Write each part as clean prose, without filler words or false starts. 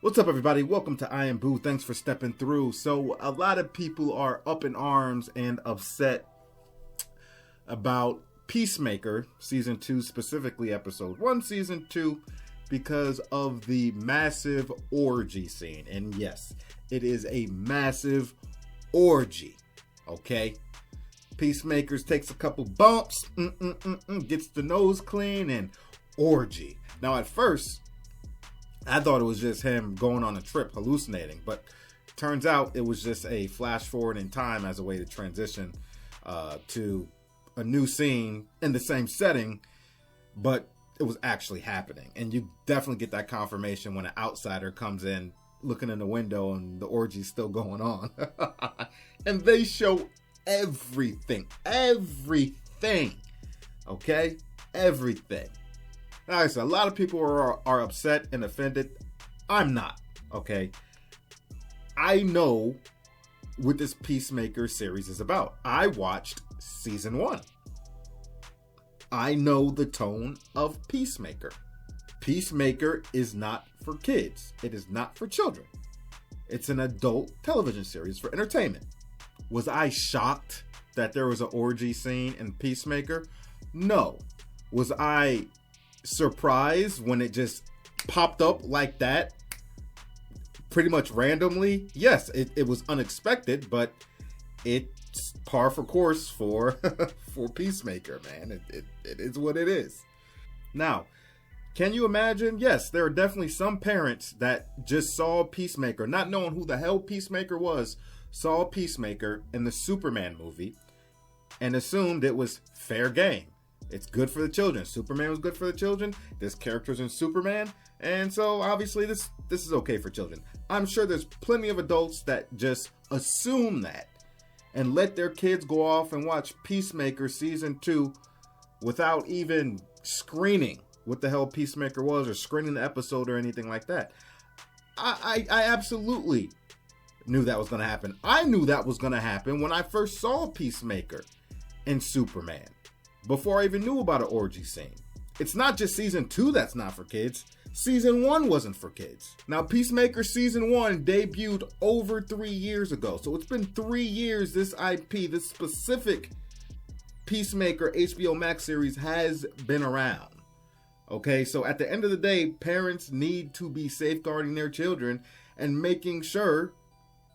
What's up, everybody? Welcome to I Am Boo. Thanks for stepping through. So a lot of people are up in arms and upset about Peacemaker, Season 2, specifically Episode 1, Season 2, because of the massive orgy scene. And yes, it is a massive orgy, okay? Peacemaker takes a couple bumps, gets the nose clean, and orgy. Now, at first, I thought it was just him going on a trip, hallucinating, but turns out it was just a flash forward in time as a way to transition to a new scene in the same setting, but it was actually happening. And you definitely get that confirmation when an outsider comes in looking in the window and the orgy's still going on. And they show everything, okay? Everything. Like I said, a lot of people are upset and offended. I'm not, okay? I know what this Peacemaker series is about. I watched Season 1. I know the tone of Peacemaker. Peacemaker is not for kids. It is not for children. It's an adult television series for entertainment. Was I shocked that there was an orgy scene in Peacemaker? No. Was I surprised when it just popped up like that pretty much randomly? Yes, it was unexpected, but it's par for course for for Peacemaker, man. It is what it is. Now, can you imagine? Yes, there are definitely some parents that just saw Peacemaker, not knowing who the hell Peacemaker was, saw Peacemaker in the Superman movie and assumed it was fair game. It's good for the children. Superman was good for the children. There's characters in Superman. And so obviously this is okay for children. I'm sure there's plenty of adults that just assume that and let their kids go off and watch Peacemaker Season 2 without even screening what the hell Peacemaker was or screening the episode or anything like that. I absolutely knew that was going to happen. I knew that was going to happen when I first saw Peacemaker in Superman, before I even knew about an orgy scene. It's not just Season 2 that's not for kids. Season 1 wasn't for kids. Now, Peacemaker Season 1 debuted over 3 years ago. So it's been 3 years this IP, this specific Peacemaker HBO Max series has been around. Okay, so at the end of the day, parents need to be safeguarding their children and making sure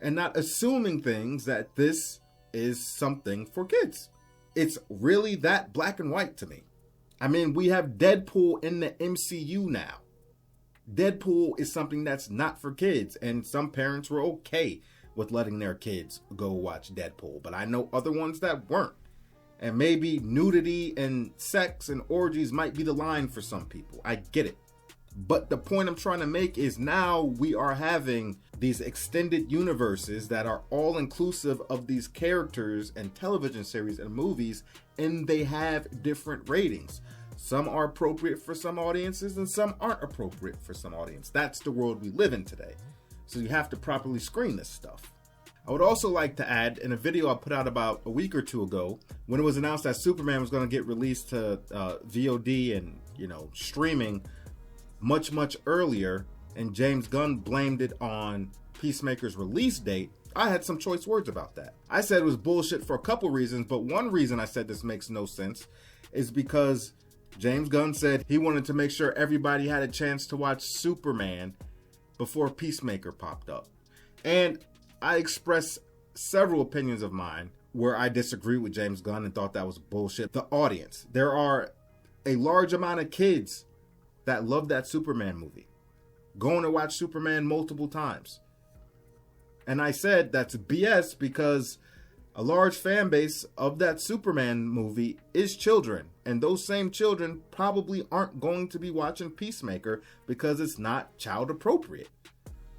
and not assuming things that this is something for kids. It's really that black and white to me. I mean, we have Deadpool in the MCU now. Deadpool is something that's not for kids, and some parents were okay with letting their kids go watch Deadpool, but I know other ones that weren't. And maybe nudity and sex and orgies might be the line for some people. I get it. But the point I'm trying to make is now we are having these extended universes that are all inclusive of these characters and television series and movies, and they have different ratings. Some are appropriate for some audiences and some aren't appropriate for some audience. That's the world we live in today. So you have to properly screen this stuff. I would also like to add, in a video I put out about a week or two ago, when it was announced that Superman was going to get released to VOD and, streaming much earlier, and James Gunn blamed it on Peacemaker's release date, I had some choice words about that. I said it was bullshit for a couple reasons, but one reason I said this makes no sense is because James Gunn said he wanted to make sure everybody had a chance to watch Superman before Peacemaker popped up. And I expressed several opinions of mine where I disagreed with James Gunn and thought that was bullshit. The audience. There are a large amount of kids that love that Superman movie, going to watch Superman multiple times. And I said that's BS because a large fan base of that Superman movie is children. And those same children probably aren't going to be watching Peacemaker because it's not child appropriate.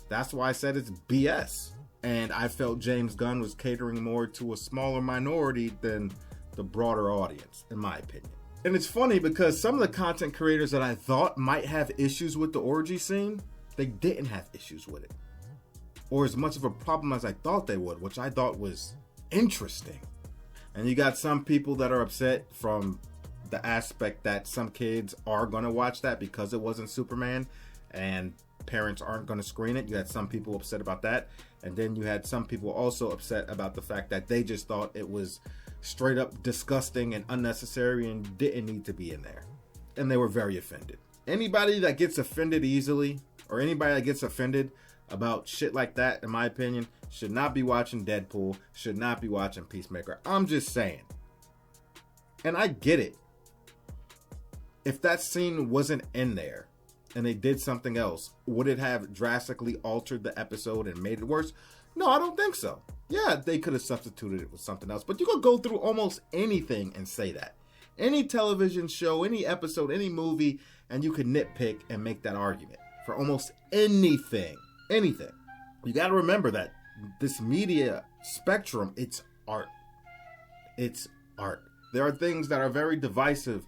That's why I said it's BS. And I felt James Gunn was catering more to a smaller minority than the broader audience, in my opinion. And it's funny because some of the content creators that I thought might have issues with the orgy scene, they didn't have issues with it. Or as much of a problem as I thought they would, which I thought was interesting. And you got some people that are upset from the aspect that some kids are going to watch that because it wasn't Superman. And parents aren't going to screen it. You had some people upset about that. And then you had some people also upset about the fact that they just thought it was straight up disgusting and unnecessary and didn't need to be in there. And they were very offended. Anybody that gets offended easily, or anybody that gets offended about shit like that, in my opinion, should not be watching Deadpool, should not be watching Peacemaker. I'm just saying. And I get it. If that scene wasn't in there and they did something else, would it have drastically altered the episode and made it worse? No, I don't think so. Yeah, they could have substituted it with something else, but you could go through almost anything and say that. Any television show, any episode, any movie, and you could nitpick and make that argument for almost anything. Anything. You got to remember that this media spectrum, it's art. It's art. There are things that are very divisive.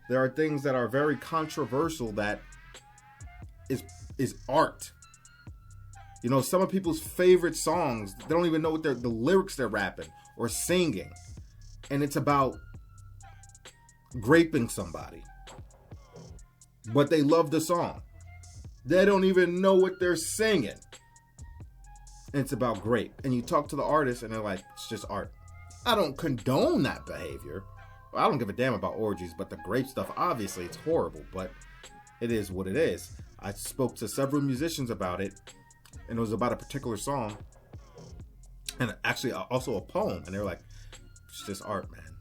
There are things that are very controversial that is art. You know, some of people's favorite songs, they don't even know what the lyrics they're rapping or singing. And it's about raping somebody. But they love the song. They don't even know what they're singing. And it's about grape. And you talk to the artist and they're like, it's just art. I don't condone that behavior. I don't give a damn about orgies, but the grape stuff, obviously, it's horrible. But it is what it is. I spoke to several musicians about it. And it was about a particular song. And actually also a poem. And they were like, it's just art, man.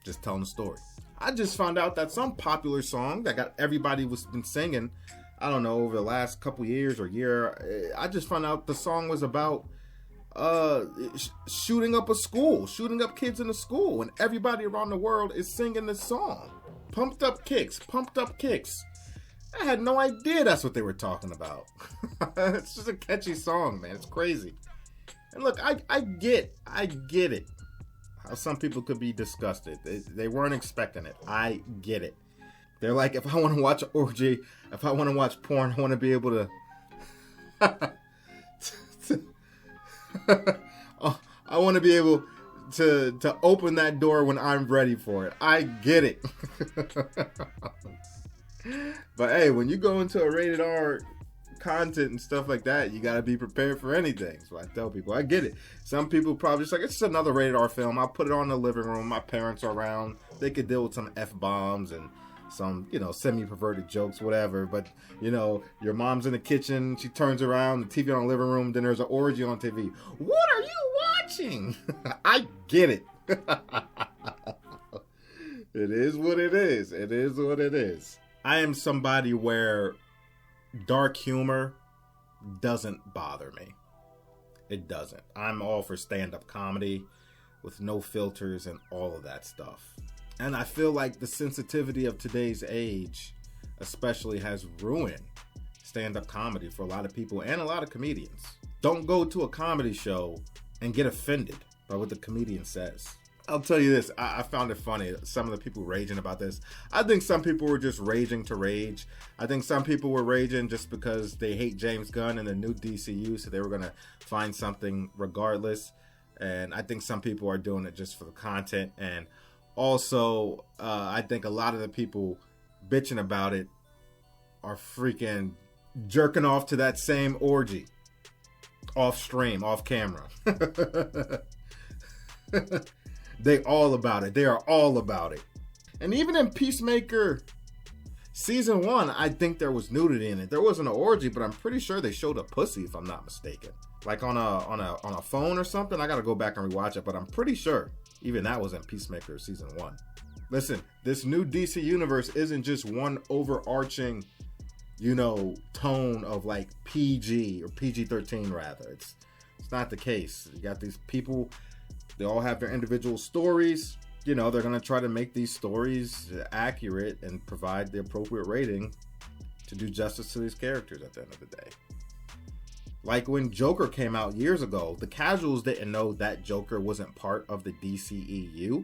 Just telling the story. I just found out that some popular song that got everybody was been singing, I don't know, over the last couple years or year, I just found out the song was about shooting up a school, shooting up kids in a school, and everybody around the world is singing this song. Pumped up kicks, pumped up kicks. I had no idea that's what they were talking about. It's just a catchy song, man. It's crazy. And look, I get it. How some people could be disgusted. They weren't expecting it. I get it. They're like, if I want to watch orgy, if I want to watch porn, I want to be able to... I want to be able to open that door when I'm ready for it. I get it. But hey, when you go into a rated R content and stuff like that, you got to be prepared for anything. So I tell people, I get it. Some people probably just like, it's just another rated R film. I'll put it on in the living room. My parents are around. They could deal with some F-bombs and some, semi-perverted jokes, whatever. But, your mom's in the kitchen. She turns around, the TV on the living room. Then there's an orgy on TV. What are you watching? I get it. It is what it is. It is what it is. I am somebody where dark humor doesn't bother me. It doesn't. I'm all for stand-up comedy with no filters and all of that stuff. And I feel like the sensitivity of today's age especially has ruined stand-up comedy for a lot of people and a lot of comedians. Don't go to a comedy show and get offended by what the comedian says. I'll tell you this, I found it funny, some of the people raging about this. I think some people were just raging to rage. I think some people were raging just because they hate James Gunn and the new DCU, so they were going to find something regardless. And I think some people are doing it just for the content. And also, I think a lot of the people bitching about it are freaking jerking off to that same orgy. Off stream, off camera. They all about it. They are all about it. And even in Peacemaker season 1, I think there was nudity in it. There wasn't an orgy, but I'm pretty sure they showed a pussy, if I'm not mistaken. Like on a phone or something. I gotta go back and rewatch it, but I'm pretty sure even that was in Peacemaker season 1. Listen, this new DC universe isn't just one overarching, tone of like PG or PG-13 rather. It's not the case. You got these people. They all have their individual stories. They're going to try to make these stories accurate and provide the appropriate rating to do justice to these characters at the end of the day. Like when Joker came out years ago, the casuals didn't know that Joker wasn't part of the DCEU,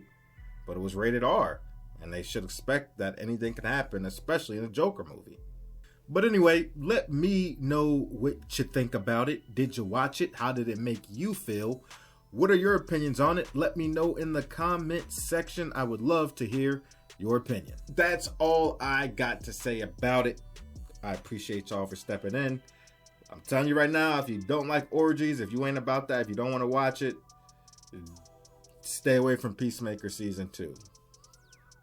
but it was rated R, and they should expect that anything can happen, especially in a Joker movie. But anyway, let me know what you think about it. Did you watch it? How did it make you feel? What are your opinions on it? Let me know in the comment section. I would love to hear your opinion. That's all I got to say about it. I appreciate y'all for stepping in. I'm telling you right now, if you don't like orgies, if you ain't about that, if you don't want to watch it, stay away from Peacemaker Season 2.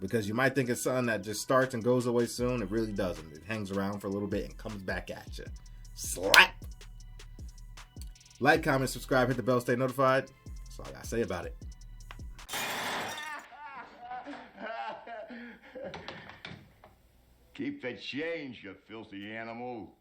Because you might think it's something that just starts and goes away soon. It really doesn't. It hangs around for a little bit and comes back at you. Slap! Like, comment, subscribe, hit the bell, stay notified. That's all I gotta say about it. Keep the change, you filthy animal.